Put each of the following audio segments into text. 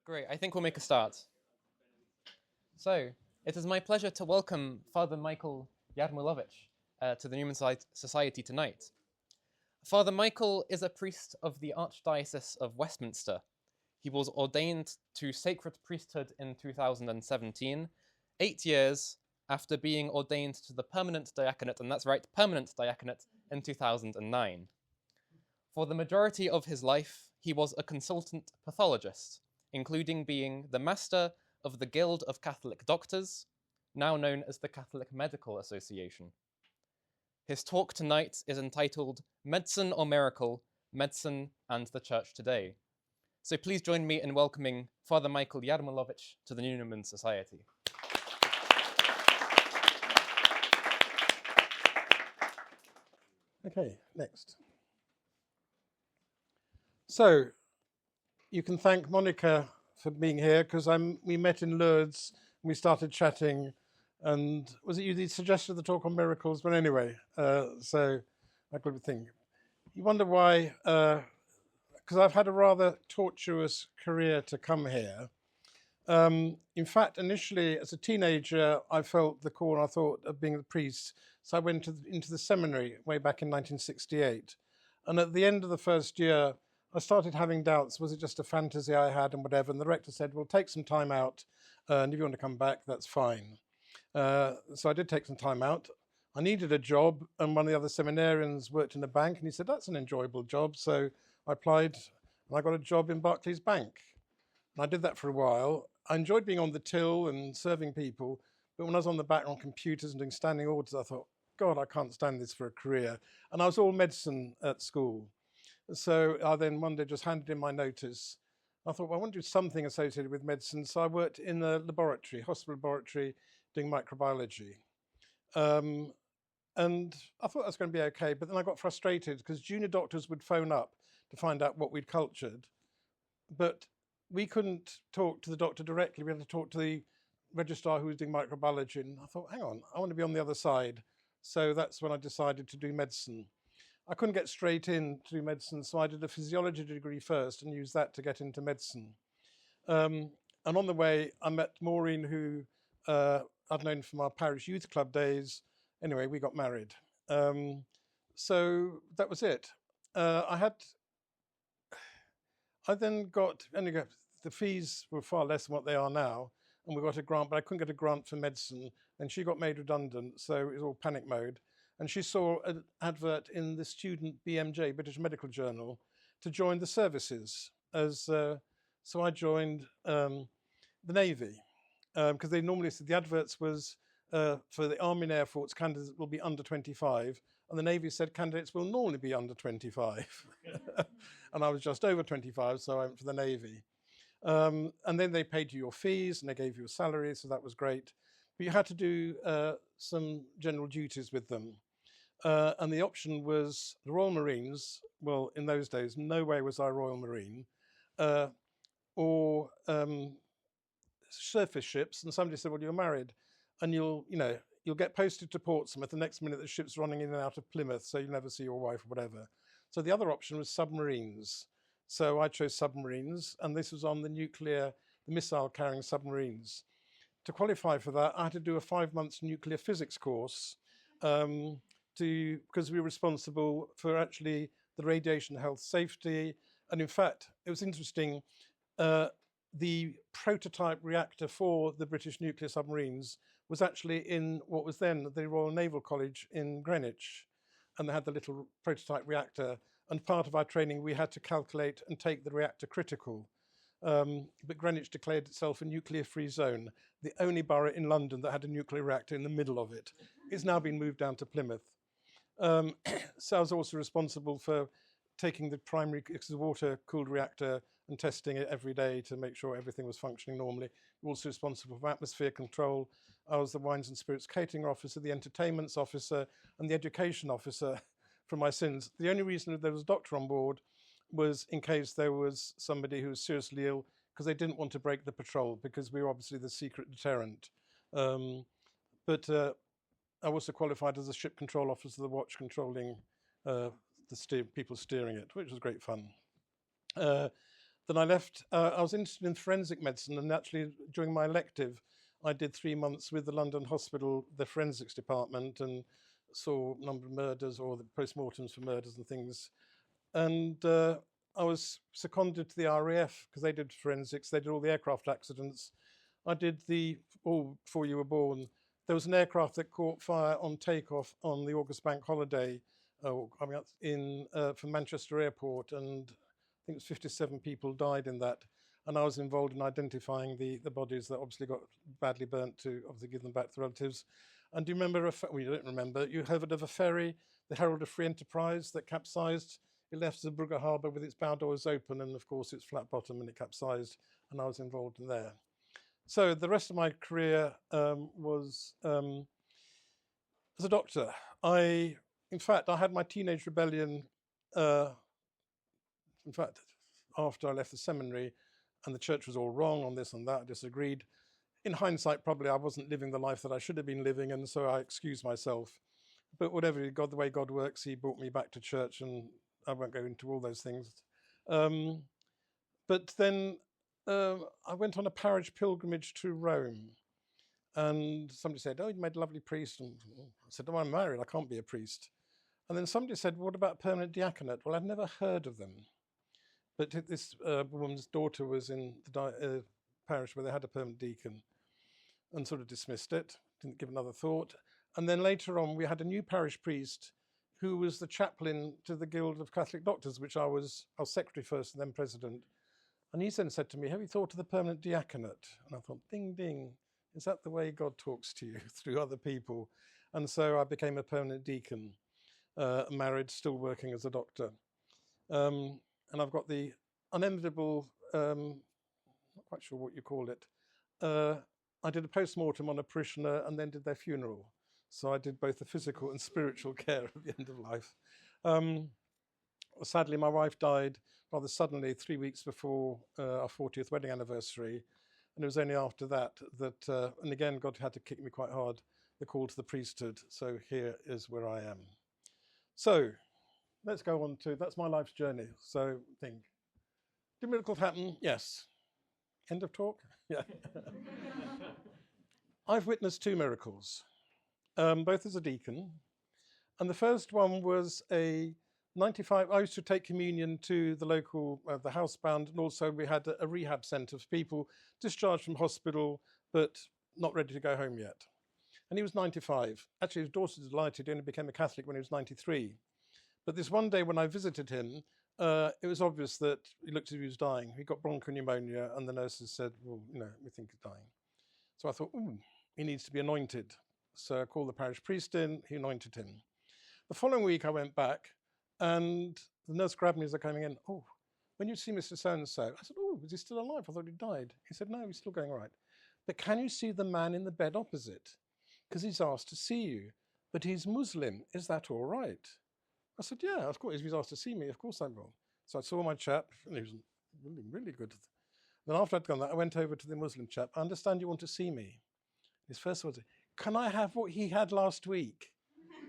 Great, I think we'll make a start. So, it is my pleasure to welcome Father Michael Jarmulowicz to the Newman Society tonight. Father Michael is a priest of the Archdiocese of Westminster. He was ordained to sacred priesthood in 2017, 8 years after being ordained to the permanent diaconate, and that's right, permanent diaconate, in 2009. For the majority of his life, he was a consultant pathologist, including being the master of the Guild of Catholic Doctors, now known as the Catholic Medical Association. His talk tonight is entitled Medicine or Miracle, Medicine and the Church Today. So please join me in welcoming Father Michael Jarmulowicz to the Newman Society. Okay, next. So, you can thank Monica for being here because we met in Lourdes and we started chatting, and was it you that suggested the talk on miracles? But anyway, so I could think. You wonder why, because I've had a rather tortuous career to come here. In fact, initially as a teenager, I felt the call and I thought of being a priest. So I went into the seminary way back in 1968. And at the end of the first year, I started having doubts. Was it just a fantasy I had and whatever? And the rector said, well, take some time out. And if you want to come back, that's fine. So I did take some time out. I needed a job. And one of the other seminarians worked in a bank. And he said, that's an enjoyable job. So I applied and I got a job in Barclays Bank. And I did that for a while. I enjoyed being on the till and serving people. But when I was on the back on computers and doing standing orders, I thought, God, I can't stand this for a career. And I was all medicine at school. So I then one day just handed in my notice. I thought, well, I want to do something associated with medicine. So I worked in the laboratory, hospital laboratory, doing microbiology. And I thought that was going to be okay. But then I got frustrated because junior doctors would phone up to find out what we'd cultured. But we couldn't talk to the doctor directly. We had to talk to the registrar who was doing microbiology. And I thought, hang on, I want to be on the other side. So that's when I decided to do medicine. I couldn't get straight in to do medicine, so I did a physiology degree first and used that to get into medicine. And on the way, I met Maureen, who I'd known from our parish youth club days. Anyway, we got married. So that was it. I then got, the fees were far less than what they are now, and we got a grant, but I couldn't get a grant for medicine, and she got made redundant, so it was all panic mode. And she saw an advert in the student BMJ, British Medical Journal, to join the services. So I joined the Navy, because they normally said the adverts was for the Army and Air Force, candidates will be under 25, and the Navy said candidates will normally be under 25. And I was just over 25, so I went for the Navy. And then they paid you your fees and they gave you a salary, so that was great. But you had to do some general duties with them. And the option was the Royal Marines. Well, in those days, no way was I Royal Marine, or surface ships. And somebody said, well, you're married and you'll get posted to Portsmouth. The next minute the ship's running in and out of Plymouth, so you'll never see your wife or whatever. So the other option was submarines. So I chose submarines, and this was on the missile-carrying submarines. To qualify for that, I had to do a 5-month nuclear physics course, because we were responsible for actually the radiation health safety. And in fact, it was interesting, the prototype reactor for the British nuclear submarines was actually in what was then the Royal Naval College in Greenwich. And they had the little prototype reactor. And part of our training, we had to calculate and take the reactor critical. But Greenwich declared itself a nuclear-free zone, the only borough in London that had a nuclear reactor in the middle of it. It's now been moved down to Plymouth. So I was also responsible for taking the primary water-cooled reactor and testing it every day to make sure everything was functioning normally. We were also responsible for atmosphere control. I was the wines and spirits catering officer, the entertainments officer, and the education officer for my sins. The only reason that there was a doctor on board was in case there was somebody who was seriously ill, because they didn't want to break the patrol, because we were obviously the secret deterrent. But I also qualified as a ship control officer, the watch controlling people steering it, which was great fun. The Then I left. I was interested in forensic medicine, and actually during my elective, I did 3 months with the London Hospital, the forensics department, and saw a number of murders or the postmortems for murders and things. And I was seconded to the RAF because they did forensics. They did all the aircraft accidents. I did before you were born. There was an aircraft that caught fire on takeoff on the August bank holiday coming up from Manchester Airport, and I think it was 57 people died in that. And I was involved in identifying the bodies that obviously got badly burnt to obviously give them back to the relatives. And do you remember, well, you don't remember, you heard of a ferry, the Herald of Free Enterprise, that capsized? It left Zeebrugge harbour with its bow doors open, and of course it's flat bottom, and it capsized, and I was involved in there. So the rest of my career was as a doctor. In fact, I had my teenage rebellion, after I left the seminary, and the church was all wrong on this and that, I disagreed. In hindsight, probably I wasn't living the life that I should have been living, and so I excused myself. But whatever, the way God works, he brought me back to church, and I won't go into all those things. But then I went on a parish pilgrimage to Rome, and somebody said, "Oh, you made a lovely priest." And I said, "Oh, I'm married, I can't be a priest." And then somebody said, "What about permanent diaconate?" Well, I'd never heard of them. But this woman's daughter was in the parish where they had a permanent deacon, and sort of dismissed it, didn't give another thought. And then later on, we had a new parish priest who was the chaplain to the Guild of Catholic Doctors, which I was secretary first and then president. And he then said to me, "Have you thought of the permanent diaconate?" And I thought, ding, ding, is that the way God talks to you, through other people? And so I became a permanent deacon, married, still working as a doctor. And I've got the unenviable, not quite sure what you call it, I did a post-mortem on a parishioner and then did their funeral. So I did both the physical and spiritual care at the end of life. Sadly, my wife died rather suddenly 3 weeks before our 40th wedding anniversary. And it was only after that, and again, God had to kick me quite hard, the call to the priesthood. So here is where I am. So let's go on to, that's my life's journey. So think, did miracles happen? Yes. End of talk? Yeah. I've witnessed 2 miracles, both as a deacon. And the first one was a 95, I used to take communion to the local, the housebound, and also we had a rehab centre for people discharged from hospital, but not ready to go home yet. And he was 95. Actually, his daughter was delighted. He only became a Catholic when he was 93. But this one day when I visited him, it was obvious that he looked as if he was dying. He got bronchopneumonia, and the nurses said, "Well, we think he's dying." So I thought, he needs to be anointed. So I called the parish priest in, he anointed him. The following week I went back, and the nurse grabbed me as I came in. "Oh, when you see Mr. So-and-so," I said, "Oh, is he still alive? I thought he died." He said, "No, he's still going all right. But can you see the man in the bed opposite? Because he's asked to see you, but he's Muslim. Is that all right?" I said, "Yeah, of course. If he's asked to see me, of course I will." So I saw my chap, and he was really, really good. Then after I'd done that, I went over to the Muslim chap. "I understand you want to see me." His first words, "Can I have what he had last week?"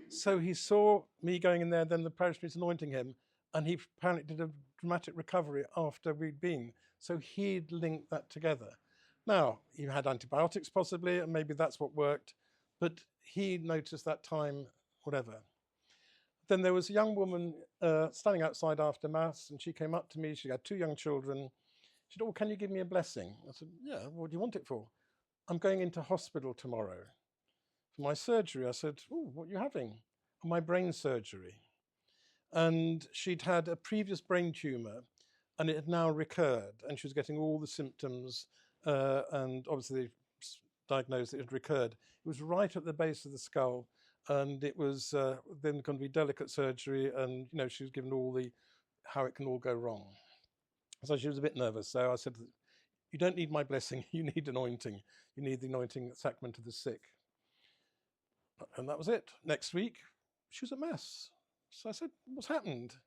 So he saw me going in there, then the parish priest anointing him, and he apparently did a dramatic recovery after we'd been. So he'd linked that together. Now, he had antibiotics possibly, and maybe that's what worked, but he noticed that time, whatever. Then there was a young woman standing outside after Mass, and she came up to me. She had 2 young children. She said, "Oh, can you give me a blessing?" I said, "Yeah, what do you want it for?" "I'm going into hospital tomorrow for my surgery." I said, "Oh, what are you having?" "My brain surgery." And she'd had a previous brain tumour, and it had now recurred, and she was getting all the symptoms, and obviously they diagnosed that it had recurred. It was right at the base of the skull, and it was then going to be delicate surgery, and she was given all how it can all go wrong. So she was a bit nervous. So I said, "You don't need my blessing. You need anointing. You need the anointing sacrament of the sick." And that was it. Next week, she was at Mass. So I said, "What's happened?"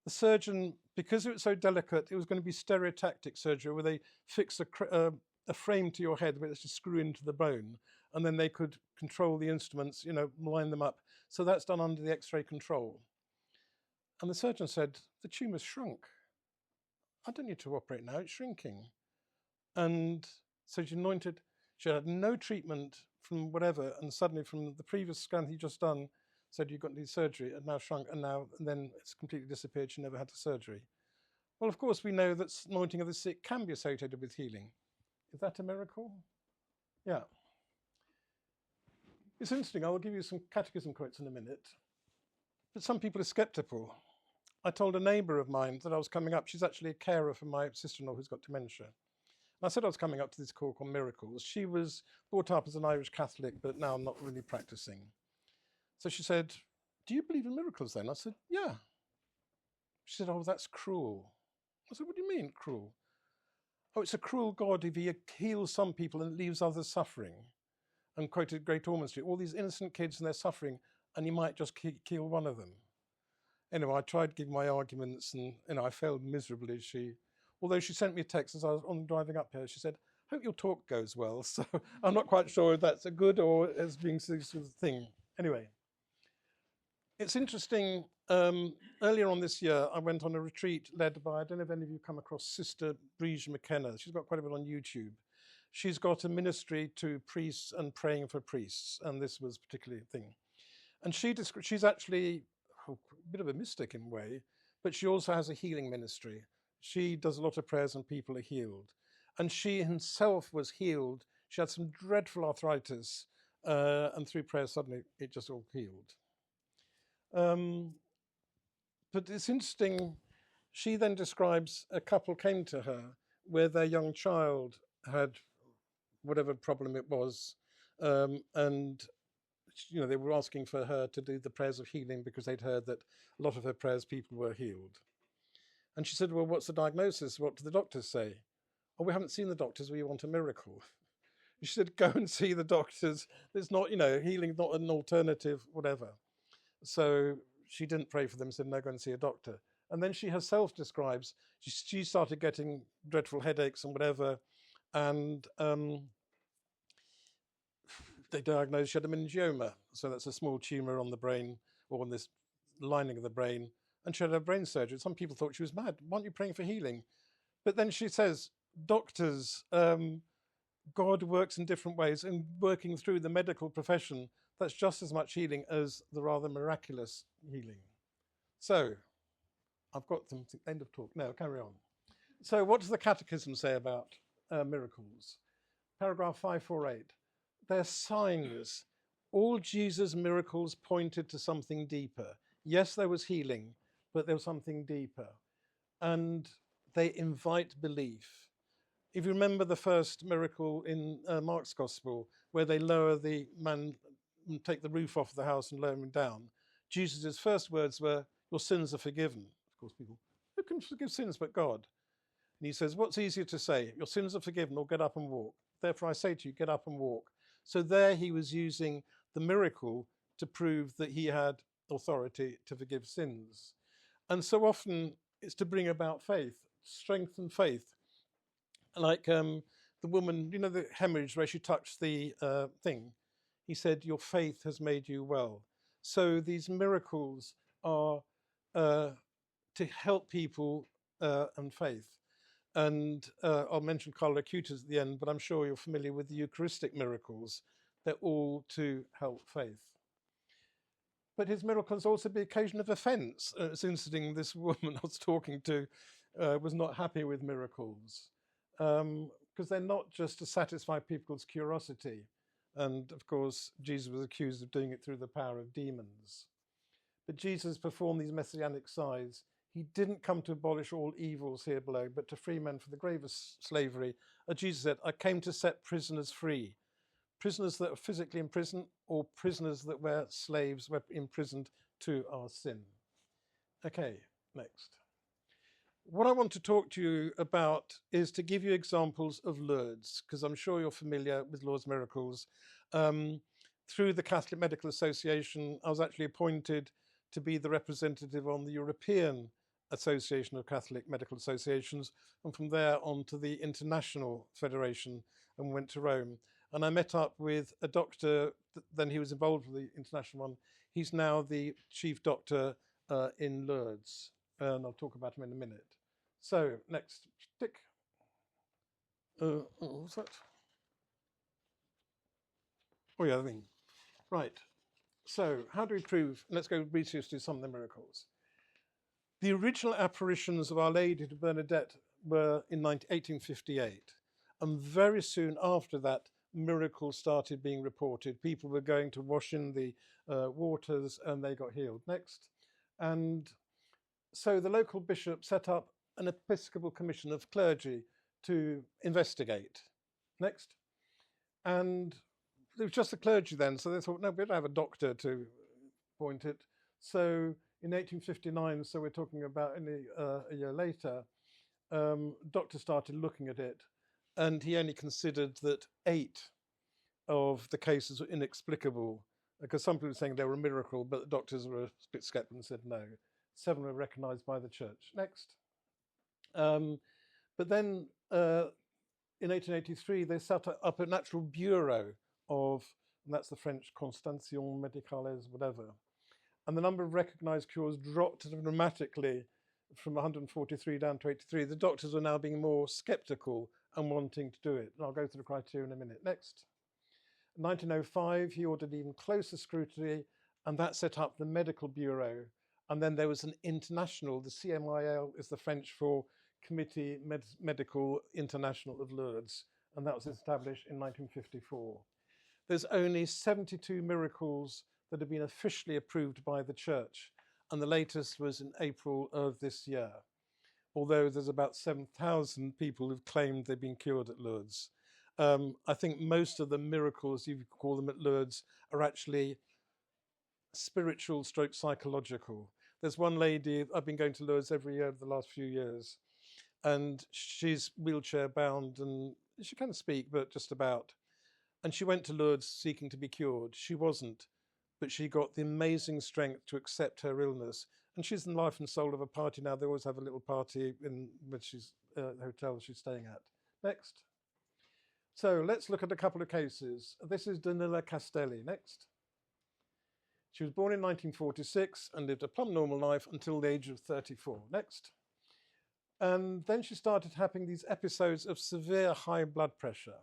The surgeon, because it was so delicate, it was going to be stereotactic surgery where they fix a frame to your head where it's just screw into the bone, and then they could control the instruments, line them up. So that's done under the X-ray control. And the surgeon said, "The tumour's shrunk." I don't need to operate now, it's shrinking. And so she anointed, she had no treatment from whatever, and suddenly from the previous scan he'd just done, said you've got to do surgery, and now shrunk, and then it's completely disappeared, she never had the surgery. Well, of course, we know that anointing of the sick can be associated with healing. Is that a miracle? Yeah. It's interesting, I will give you some catechism quotes in a minute, but some people are skeptical. I told a neighbour of mine that I was coming up, she's actually a carer for my sister-in-law who's got dementia. And I said I was coming up to this call called Miracles. She was brought up as an Irish Catholic, but now not really practicing. So she said, do you believe in miracles then? I said, yeah. She said, oh, that's cruel. I said, what do you mean cruel? Oh, it's a cruel God if he heals some people and leaves others suffering. And quoted Great Ormond Street, all these innocent kids and they're suffering, and he might just kill one of them. Anyway, I tried giving my arguments, and I failed miserably. Although she sent me a text as I was driving up here, she said, hope your talk goes well. So I'm not quite sure if that's a good or as being sort of thing. Anyway, it's interesting. Earlier on this year, I went on a retreat led by, I don't know if any of you come across Sister Briege McKenna. She's got quite a bit on YouTube. She's got a ministry to priests and praying for priests, and this was particularly a thing. And she's actually a bit of a mystic in a way, but she also has a healing ministry. She does a lot of prayers and people are healed. And she herself was healed. She had some dreadful arthritis, and through prayer suddenly it just all healed. But it's interesting, she then describes a couple came to her where their young child had whatever problem it was, and they were asking for her to do the prayers of healing because they'd heard that a lot of her prayers people were healed. And she said, well, what's the diagnosis? What do the doctors say? Oh, we haven't seen the doctors, we want a miracle. She said, go and see the doctors. There's not, healing, not an alternative, whatever. So she didn't pray for them, said, no, go and see a doctor. And then she herself describes, she started getting dreadful headaches and whatever, and they diagnosed she had a meningioma. So that's a small tumour on the brain, or on this lining of the brain, and she had a brain surgery. Some people thought she was mad. Why aren't you praying for healing? But then she says, doctors, God works in different ways, and working through the medical profession, that's just as much healing as the rather miraculous healing. So, I've got them to end of talk. No, carry on. So what does the Catechism say about miracles? Paragraph 548. They're signs. All Jesus' miracles pointed to something deeper. Yes, there was healing, but there was something deeper. And they invite belief. If you remember the first miracle in Mark's Gospel, where they lower the man, take the roof off the house and lower him down, Jesus' first words were, your sins are forgiven. Of course, people, who can forgive sins but God? And he says, what's easier to say? Your sins are forgiven, or get up and walk. Therefore I say to you, get up and walk. So there he was using the miracle to prove that he had authority to forgive sins. And so often it's to bring about faith, strengthen faith. Like the woman, the hemorrhage where she touched the thing. He said, your faith has made you well. So these miracles are to help people and faith. And I'll mention Carlo Acutis at the end, but I'm sure you're familiar with the Eucharistic miracles. They're all to help faith. But his miracles also be occasion of offence. It's interesting, this woman I was talking to was not happy with miracles, because they're not just to satisfy people's curiosity. And of course, Jesus was accused of doing it through the power of demons. But Jesus performed these messianic signs. He didn't come to abolish all evils here below, but to free men from the gravest slavery. As Jesus said, I came to set prisoners free. Prisoners that are physically in prison, or prisoners that were slaves, were imprisoned to our sin. Okay, next. What I want to talk to you about is to give you examples of Lourdes, because I'm sure you're familiar with Lourdes miracles. Through the Catholic Medical Association, I was actually appointed to be the representative on the European Association of Catholic Medical Associations, and from there on to the International Federation, and went to Rome. And I met up with a doctor, then he was involved with the international one. He's now the chief doctor in Lourdes, and I'll talk about him in a minute. So, next, tick. What's that? Oh, yeah, the thing. Right. So, how do we prove? Let's go briefly to some of the miracles. The original apparitions of Our Lady to Bernadette were in 1858. And very soon after that, miracles started being reported. People were going to wash in the waters and they got healed. Next. And so the local bishop set up an Episcopal Commission of clergy to investigate. Next. And it was just the clergy then, so they thought, no, we don't have a doctor to point it. So in 1859, so we're talking about a year later, doctor started looking at it, and he only considered that 8 of the cases were inexplicable, because some people were saying they were a miracle, but the doctors were a bit skeptical and said no. 7 were recognised by the church. Next. But then in 1883, they set up a natural bureau of, and that's the French Constatation Médicales, whatever. And the number of recognised cures dropped dramatically from 143 down to 83. The doctors are now being more sceptical and wanting to do it. And I'll go through the criteria in a minute. Next. In 1905, he ordered even closer scrutiny, and that set up the Medical Bureau. And then there was an international, the CMIL is the French for Committee Medical International of Lourdes, and that was established in 1954. There's only 72 miracles that have been officially approved by the church, and the latest was in April of this year, although there's about 7,000 people who've claimed they've been cured at Lourdes. I think most of the miracles, you could call them at Lourdes, are actually spiritual stroke psychological. There's one lady, I've been going to Lourdes every year over the last few years, and she's wheelchair bound and she can speak, but just about. And she went to Lourdes seeking to be cured. She wasn't, but she got the amazing strength to accept her illness. And she's in life and soul of a party now. They always have a little party in which she's the hotel she's staying at. Next. So let's look at a couple of cases. This is Danila Castelli. Next. She was born in 1946 and lived a plumb normal life until the age of 34. Next. And then she started having these episodes of severe high blood pressure.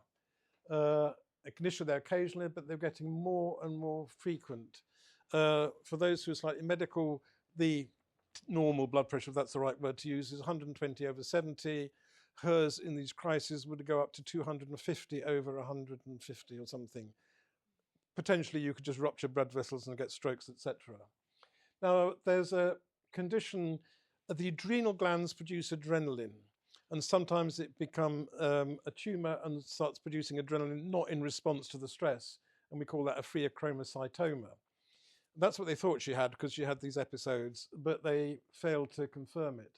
It can issue there occasionally, but they're getting more and more frequent. For those who are slightly medical, the normal blood pressure, if that's the right word to use, is 120 over 70. Hers in these crises would go up to 250 over 150 or something. Potentially you could just rupture blood vessels and get strokes, etc. Now there's a condition, the adrenal glands produce adrenaline, and sometimes it becomes a tumour and starts producing adrenaline not in response to the stress, and we call that a pheochromocytoma. That's what they thought she had because she had these episodes, but they failed to confirm it.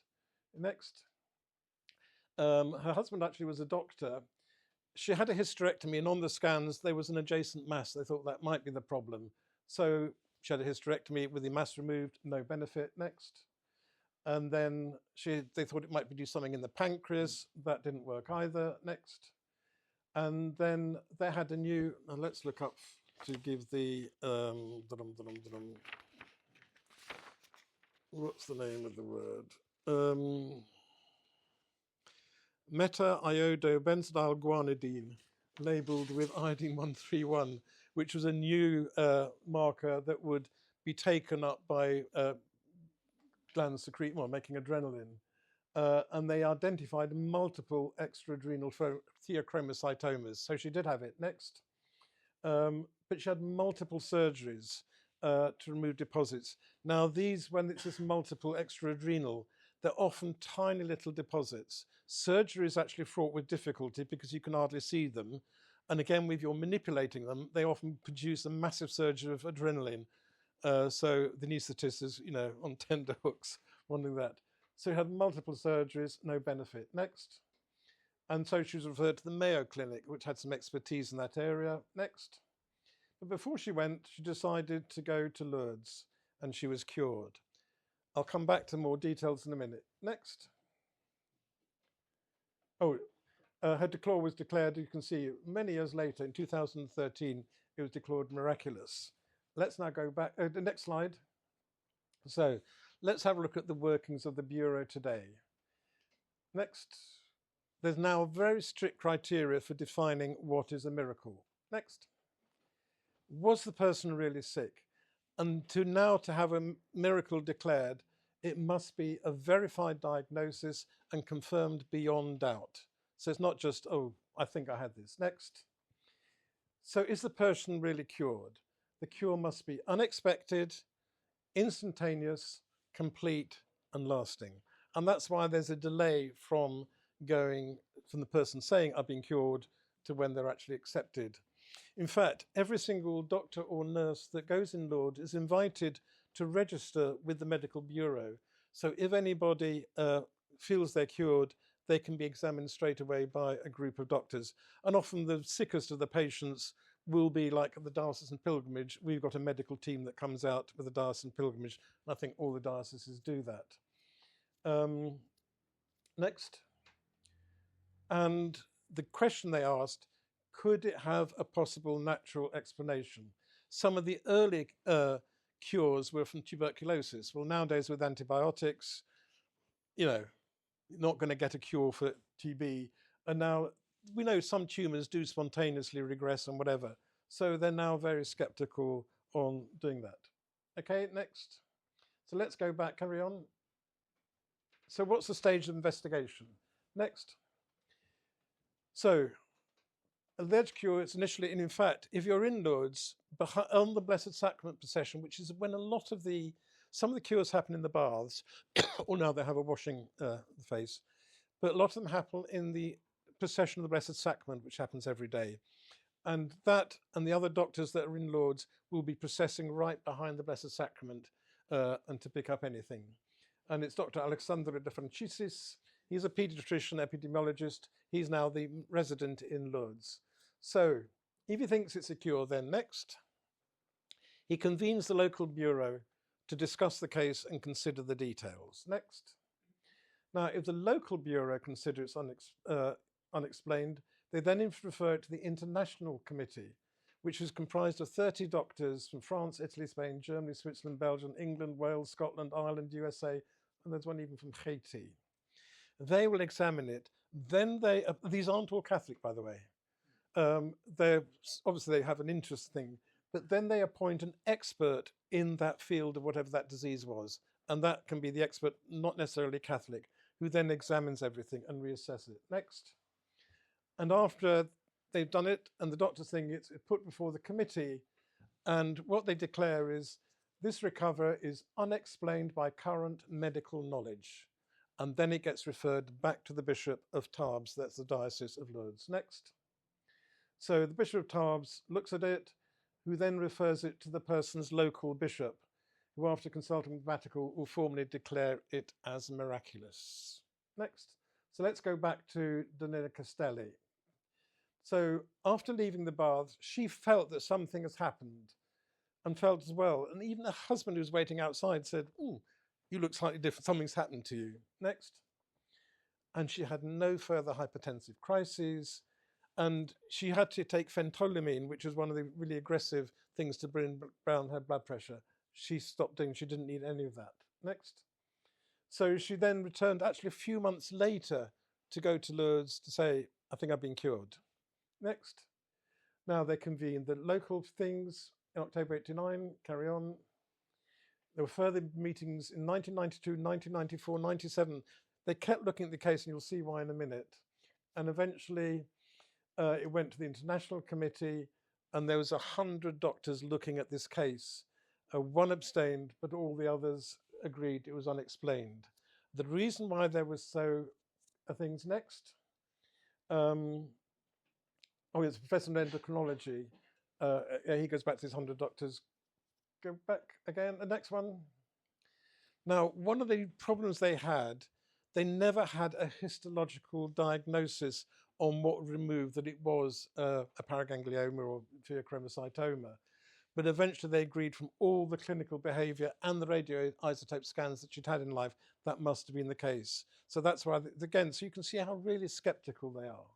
Next. Her husband actually was a doctor. She had a hysterectomy, and on the scans there was an adjacent mass. They thought that might be the problem. So she had a hysterectomy with the mass removed, no benefit. Next. And then they thought it might be do something in the pancreas. That didn't work either. Next. And then they had a new, let's look up to give the, what's the name of the word? Meta-iodo-benzoyl guanidine, labelled with iodine 131, which was a new marker that would be taken up by glands secrete, well, making adrenaline. And they identified multiple extraadrenal pheochromocytomas. So she did have it. Next. But she had multiple surgeries to remove deposits. Now these, when it's this multiple extraadrenal, they're often tiny little deposits. Surgery is actually fraught with difficulty because you can hardly see them. And again, if you're manipulating them, they often produce a massive surge of adrenaline. So the anaesthetist is, on tender hooks, wanting that. So he had multiple surgeries, no benefit. Next. And so she was referred to the Mayo Clinic, which had some expertise in that area. Next. But before she went, she decided to go to Lourdes, and she was cured. I'll come back to more details in a minute. Next. Oh, her declare was declared, you can see, many years later, in 2013, it was declared miraculous. Let's now go back, the next slide. So let's have a look at the workings of the Bureau today. Next. There's now very strict criteria for defining what is a miracle. Next. Was the person really sick? And to have a miracle declared, it must be a verified diagnosis and confirmed beyond doubt. So it's not just, oh, I think I had this. Next. So is the person really cured? The cure must be unexpected, instantaneous, complete, and lasting. And that's why there's a delay from the person saying I've been cured to when they're actually accepted. In fact, every single doctor or nurse that goes in Lourdes is invited to register with the medical bureau. So if anybody feels they're cured, they can be examined straight away by a group of doctors. And often the sickest of the patients will be like the diocesan pilgrimage. We've got a medical team that comes out with the diocesan pilgrimage. And I think all the dioceses do that. Next. And the question they asked, could it have a possible natural explanation? Some of the early cures were from tuberculosis. Well, nowadays with antibiotics, you're not going to get a cure for TB. And now we know some tumours do spontaneously regress and whatever. So they're now very skeptical on doing that. Okay, next. So let's go back, carry on. So what's the stage of investigation? Next. So alleged cure, it's initially, and in fact, if you're in Lourdes, on the Blessed Sacrament procession, which is when some of the cures happen in the baths, or now they have a washing the face, but a lot of them happen in the procession of the Blessed Sacrament, which happens every day. And that and the other doctors that are in Lourdes will be processing right behind the Blessed Sacrament and to pick up anything. And it's Dr. Alexandre de Franciscis. He's a paediatrician, epidemiologist. He's now the resident in Lourdes. So if he thinks it's a cure, then next, he convenes the local bureau to discuss the case and consider the details. Next. Now, if the local bureau considers it's unexplained, they then refer it to the International Committee, which is comprised of 30 doctors from France, Italy, Spain, Germany, Switzerland, Belgium, England, Wales, Scotland, Ireland, USA, and there's one even from Haiti. They will examine it. Then these aren't all Catholic, by the way. Obviously they have an interest thing, but then they appoint an expert in that field of whatever that disease was. And that can be the expert, not necessarily Catholic, who then examines everything and reassesses it. Next. And after they've done it, and the doctors think it's put before the committee, and what they declare is, this recovery is unexplained by current medical knowledge. And then it gets referred back to the Bishop of Tarbes, that's the Diocese of Lourdes. Next. So the Bishop of Tarbes looks at it, who then refers it to the person's local bishop, who after consulting with Vatican will formally declare it as miraculous. Next. So let's go back to Donella Castelli. So after leaving the baths, she felt that something has happened and felt as well. And even her husband who was waiting outside said, "Ooh, you look slightly different, something's happened to you." Next. And she had no further hypertensive crises. And she had to take phentolamine, which was one of the really aggressive things to bring down her blood pressure. She stopped doing, she didn't need any of that. Next. So she then returned actually a few months later to go to Lourdes to say, I think I've been cured. Next. Now they convened the local things in October 89, carry on. There were further meetings in 1992, 1994, 97. They kept looking at the case, and you'll see why in a minute. And eventually it went to the International Committee, and there was 100 doctors looking at this case. One abstained, but all the others agreed it was unexplained. The reason why there was so things next. It's Professor of Endocrinology. He goes back to his 100 doctors. Go back again, the next one. Now, one of the problems they never had a histological diagnosis on what removed that it was a paraganglioma or pheochromocytoma. But eventually they agreed from all the clinical behavior and the radioisotope scans that she'd had in life, that must have been the case. So that's why, again, so you can see how really skeptical they are.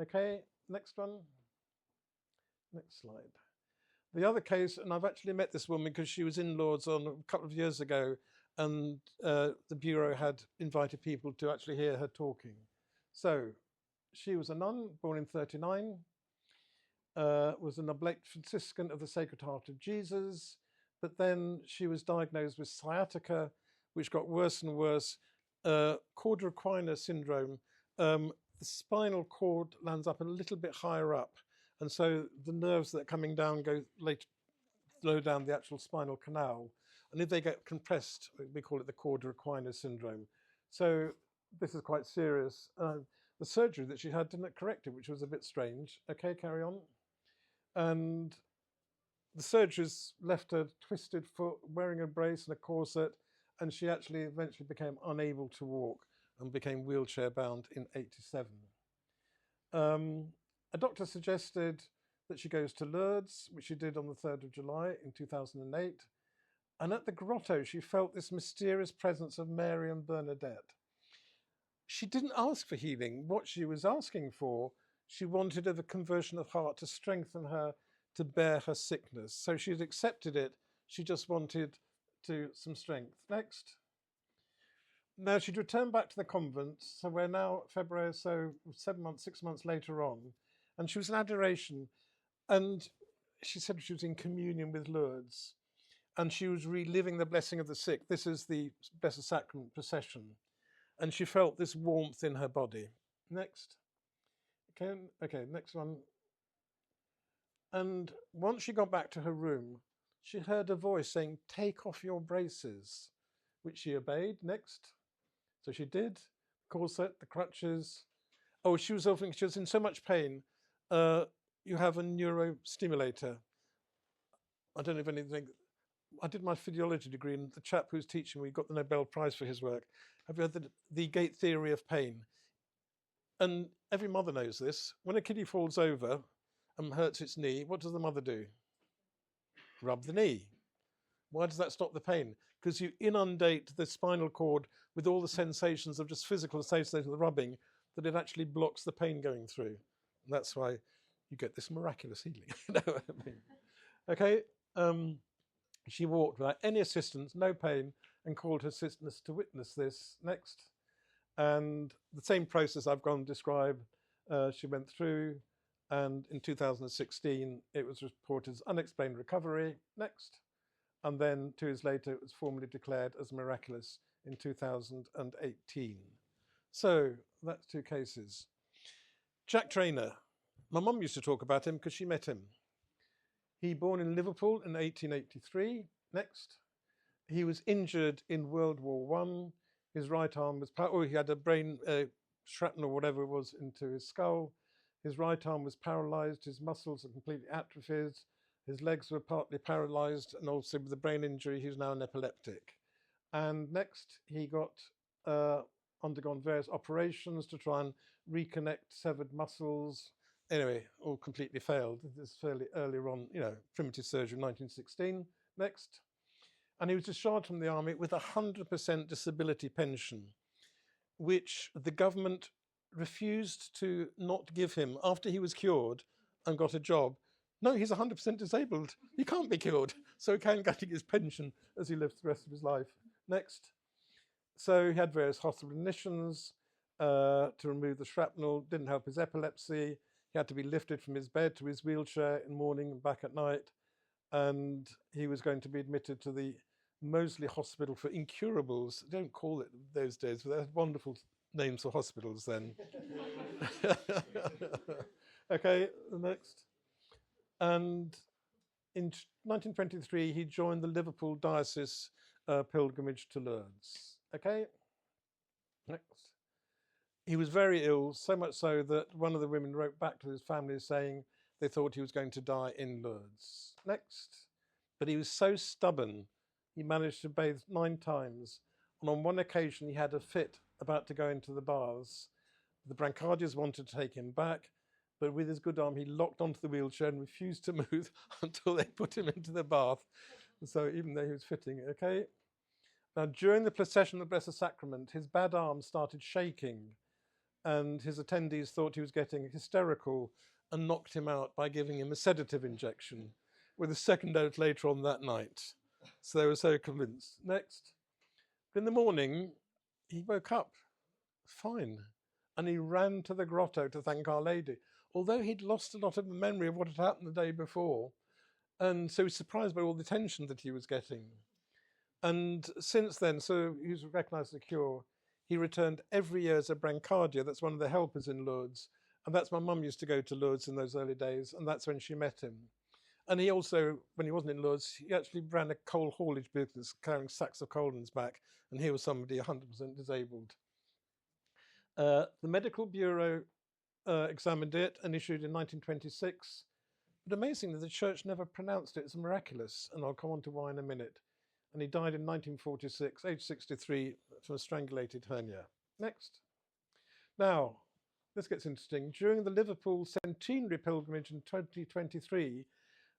Okay, next one. Next slide. The other case, and I've actually met this woman because she was in Lourdes on a couple of years ago, and the Bureau had invited people to actually hear her talking. So she was a nun, born in 39, was an oblate Franciscan of the Sacred Heart of Jesus, but then she was diagnosed with sciatica, which got worse and worse, cauda equina syndrome. The spinal cord lands up a little bit higher up, and so the nerves that are coming down go low down the actual spinal canal, and if they get compressed, we call it the cauda equina syndrome. So this is quite serious. The surgery that she had didn't correct it, which was a bit strange. Okay, carry on. And the surgeries left her twisted foot, wearing a brace and a corset, and she actually eventually became unable to walk and became wheelchair bound in 87. A doctor suggested that she goes to Lourdes, which she did on the 3rd of July in 2008. And at the grotto, she felt this mysterious presence of Mary and Bernadette. She didn't ask for healing. What she was asking for, she wanted a conversion of heart to strengthen her to bear her sickness. So she'd accepted it. She just wanted some strength. Next. Now she'd returned back to the convent. So we're now February, so 6 months later on. And she was in adoration. And she said she was in communion with Lourdes. And she was reliving the blessing of the sick. This is the Blessed Sacrament procession. And she felt this warmth in her body. Next. Okay, next one. And once she got back to her room, she heard a voice saying, "Take off your braces," which she obeyed. Next. So she did. Corset, the crutches. Oh, she was in so much pain. You have a neurostimulator. I don't know if anything. I did my physiology degree, and the chap who's teaching me got the Nobel Prize for his work. Have you heard the gate theory of pain? And every mother knows this. When a kiddie falls over and hurts its knee, what does the mother do? Rub the knee. Why does that stop the pain? Because you inundate the spinal cord with all the sensations of just physical sensations of the rubbing, that it actually blocks the pain going through. And that's why you get this miraculous healing. You know what I mean? Okay. She walked without any assistance, no pain, and called her sisters to witness this. Next. And the same process I've gone to describe, she went through, and in 2016 it was reported as unexplained recovery. Next. And then 2 years later it was formally declared as miraculous in 2018. So that's 2 cases. Jack Traynor. My mum used to talk about him because she met him. He born in Liverpool in 1883. Next. He was injured in World War I. His right arm was, he had a brain shrapnel or whatever it was into his skull. His right arm was paralysed. His muscles are completely atrophied. His legs were partly paralysed, and also with the brain injury, he's now an epileptic. And next, he got undergone various operations to try and reconnect severed muscles. Anyway, all completely failed. This is fairly earlier on, primitive surgery in 1916. Next. And he was discharged from the army with 100% disability pension, which the government refused to not give him after he was cured and got a job. No, he's 100% disabled. He can't be cured. So he can't get his pension as he lives the rest of his life. Next. So he had various hospital admissions to remove the shrapnel. Didn't help his epilepsy. He had to be lifted from his bed to his wheelchair in the morning and back at night. And he was going to be admitted to the Moseley Hospital for Incurables. They don't call it those days, but they had wonderful names for hospitals then. Okay, the next. And in 1923, he joined the Liverpool Diocese pilgrimage to Lourdes. Okay, next. He was very ill, so much so that one of the women wrote back to his family saying they thought he was going to die in Lourdes. Next. But he was so stubborn, he managed to bathe 9 times. And on one occasion, he had a fit about to go into the baths. The brancardiers wanted to take him back, but with his good arm, he locked onto the wheelchair and refused to move until they put him into the bath. So even though he was fitting, okay? Now, during the procession of the Blessed Sacrament, his bad arm started shaking, and his attendees thought he was getting hysterical and knocked him out by giving him a sedative injection with a second dose later on that night. So they were so convinced. Next. But in the morning, he woke up fine, and he ran to the grotto to thank Our Lady, although he'd lost a lot of the memory of what had happened the day before. And so he was surprised by all the attention that he was getting. And since then, so he was recognised as a cure. He returned every year as a brancardier. That's one of the helpers in Lourdes. And that's my mum used to go to Lourdes in those early days, and that's when she met him. And he also, when he wasn't in Lourdes, he actually ran a coal haulage business, carrying sacks of coal on his back, and he was somebody 100% disabled. The Medical Bureau examined it and issued in 1926. But amazingly, the church never pronounced it as miraculous, and I'll come on to why in a minute. And he died in 1946, age 63, from a strangulated hernia. Next. Now, this gets interesting. During the Liverpool Centenary Pilgrimage in 2023,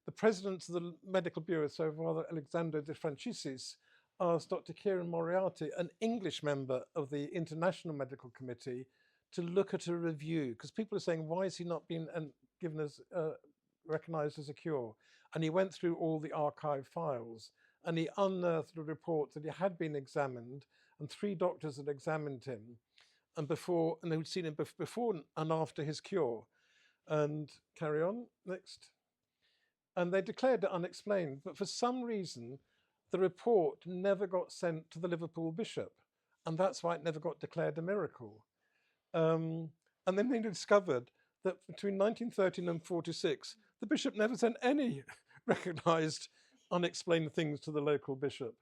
the president of the Medical Bureau, so Father Alexander de Franciscis, asked Dr. Kieran Moriarty, an English member of the International Medical Committee, to look at a review, because people are saying, why has he not been given as recognised as a cure? And he went through all the archive files, and he unearthed a report that he had been examined, and 3 doctors had examined him, and they would seen him before and after his cure. And carry on, next. And they declared it unexplained, but for some reason, the report never got sent to the Liverpool bishop, and that's why it never got declared a miracle. And then they discovered that between 1913 and 46, the bishop never sent any recognised unexplained things to the local bishop.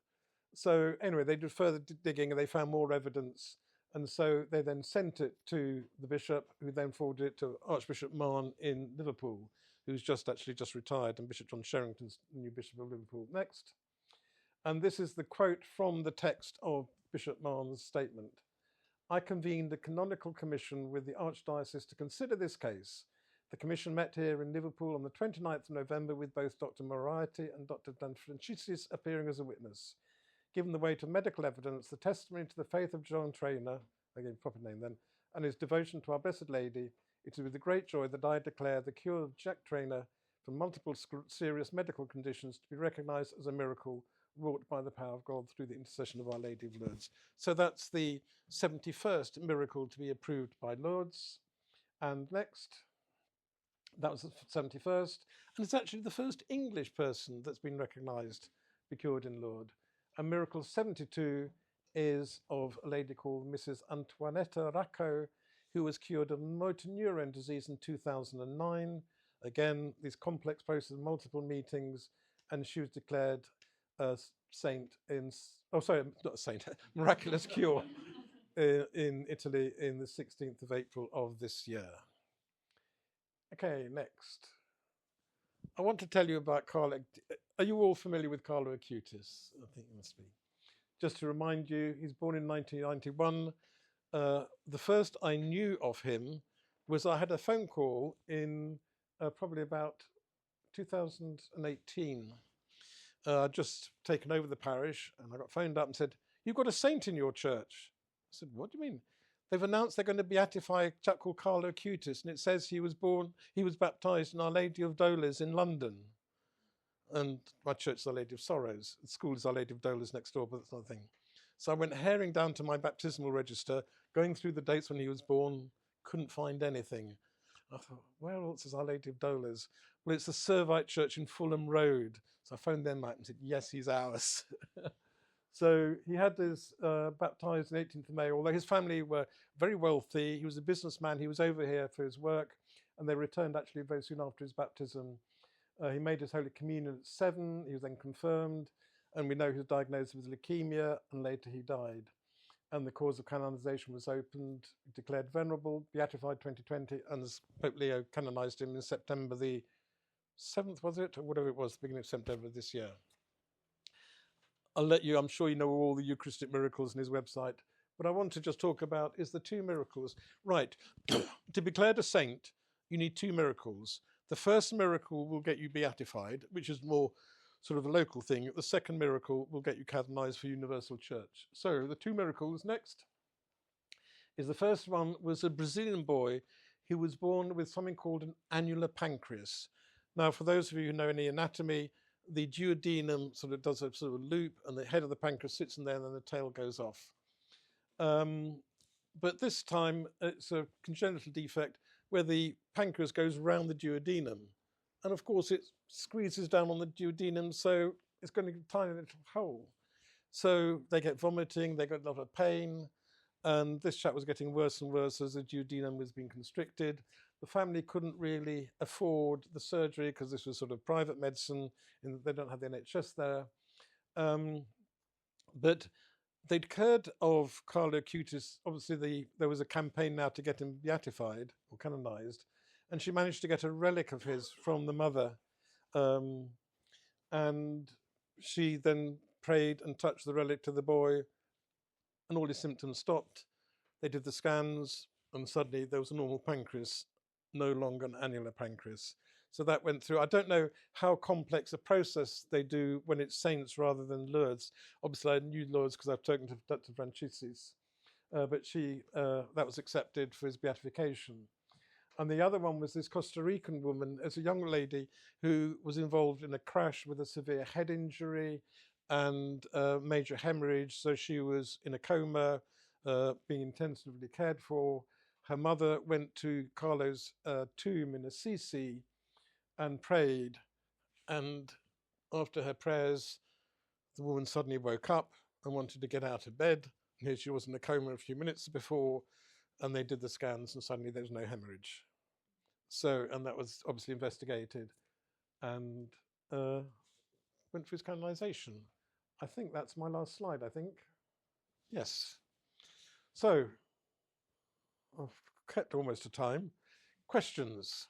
So anyway, they did further digging and they found more evidence. And so they then sent it to the bishop, who then forwarded it to Archbishop Mahon in Liverpool, who's just retired, and Bishop John Sherrington's the new Bishop of Liverpool. Next. And this is the quote from the text of Bishop Mahon's statement. I convened a canonical commission with the Archdiocese to consider this case. The commission met here in Liverpool on the 29th of November with both Dr. Moriarty and Dr. De Franciscis appearing as a witness. Given the weight of medical evidence, the testimony to the faith of John Traynor, again proper name then, and his devotion to our Blessed Lady, it is with great joy that I declare the cure of Jack Traynor from multiple serious medical conditions to be recognised as a miracle wrought by the power of God through the intercession of Our Lady of Lourdes. So that's the 71st miracle to be approved by Lourdes. And next, that was the 71st. And it's actually the first English person that's been recognised, be cured in Lourdes. And miracle 72 is of a lady called Mrs. Antoinetta Racco, who was cured of motor neurone disease in 2009. Again, these complex processes, multiple meetings, and she was declared a saint miraculous cure in Italy in the 16th of April of this year. Okay, next. I want to tell you about Carlo. Are you all familiar with Carlo Acutis? I think you must be. Just to remind you, he's born in 1991. The first I knew of him was I had a phone call in probably about 2018. I'd just taken over the parish, and I got phoned up and said, "You've got a saint in your church." I said, "What do you mean?" They've announced they're going to beatify a chap called Carlo Acutis, and it says he was baptised in Our Lady of Dolours in London. And my church is Our Lady of Sorrows. The school is Our Lady of Dolours next door, but that's another thing. So I went herring down to my baptismal register, going through the dates when he was born, couldn't find anything. I thought, where else is Our Lady of Dolours? Well, it's the Servite Church in Fulham Road. So I phoned them up and said, yes, he's ours. So he had his baptised on 18th of May, although his family were very wealthy. He was a businessman. He was over here for his work, and they returned actually very soon after his baptism. He made his Holy Communion at 7. He was then confirmed, and we know he was diagnosed with leukemia, and later he died. And the cause of canonization was opened, declared venerable, beatified 2020, and as Pope Leo canonized him in September the 7th, was it? Or whatever it was, the beginning of September this year. I'll let you, I'm sure you know all the Eucharistic miracles in his website, but I want to just talk about is the 2 miracles. Right, to be declared a saint, you need 2 miracles. The first miracle will get you beatified, which is more sort of a local thing. The second miracle will get you canonized for universal church. So the 2 miracles next is the first one was a Brazilian boy who was born with something called an annular pancreas. Now, for those of you who know any anatomy, the duodenum sort of does a sort of loop, and the head of the pancreas sits in there, and then the tail goes off. But this time it's a congenital defect where the pancreas goes round the duodenum. And of course it squeezes down on the duodenum, so it's going to be a tiny little hole. So they get vomiting, they get a lot of pain, and this chap was getting worse and worse as the duodenum was being constricted. The family couldn't really afford the surgery because this was sort of private medicine, and they don't have the NHS there. But they'd heard of Carlo Acutis. Obviously, there was a campaign now to get him beatified or canonized, and she managed to get a relic of his from the mother. And she then prayed and touched the relic to the boy, and all his symptoms stopped. They did the scans, and suddenly there was a normal pancreas, no longer an annular pancreas. So that went through. I don't know how complex a process they do when it's saints rather than Lourdes. Obviously, I knew Lourdes because I've spoken to Dr. Franciscis, but that was accepted for his beatification. And the other one was this Costa Rican woman, as a young lady who was involved in a crash with a severe head injury and major hemorrhage. So she was in a coma, being intensively cared for. Her mother went to Carlo's tomb in Assisi and prayed. And after her prayers, the woman suddenly woke up and wanted to get out of bed. And here she was in a coma a few minutes before, and they did the scans, and suddenly there was no hemorrhage. So, and that was obviously investigated and went for his canonization. I think that's my last slide, I think. Yes. So, I've kept almost to time. Questions?